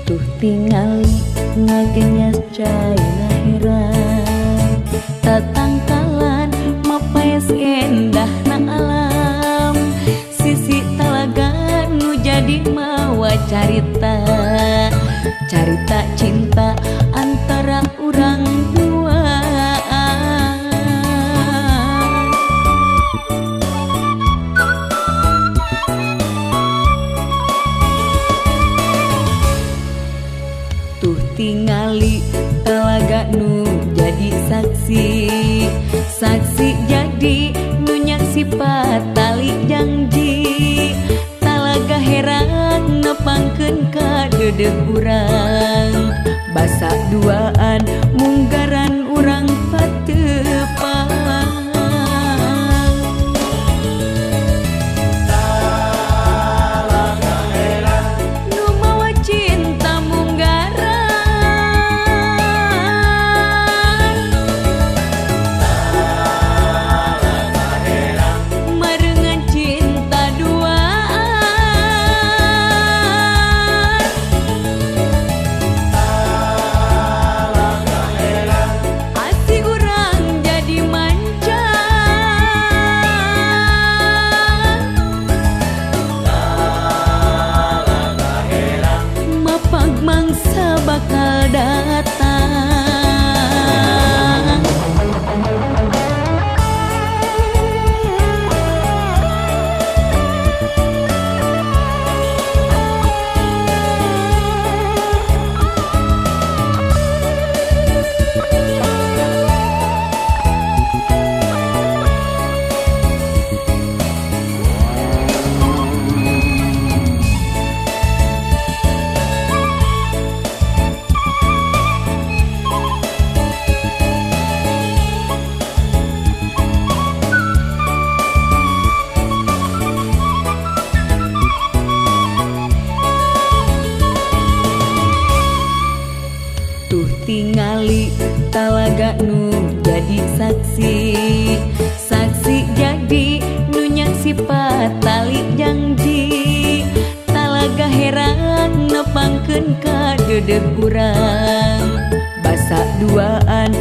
Tuh tingali ngagenyas cai lahiran tatangkalan mapes endah na alam sisi talaga nu jadi mawa carita cinta antara urang dua. Tuh tingali talaga nu jadi saksi jadi nu nyaksipat tali janji talaga heran nepangkeun ka dedeh urang basa duaan munggaran urang patepang. Mangsa bakal datang. Tuh tingali talaga nu jadi saksi jadi nu nyaksipat tali janji talaga heran nepangkeun ka dedeh urang basa duaan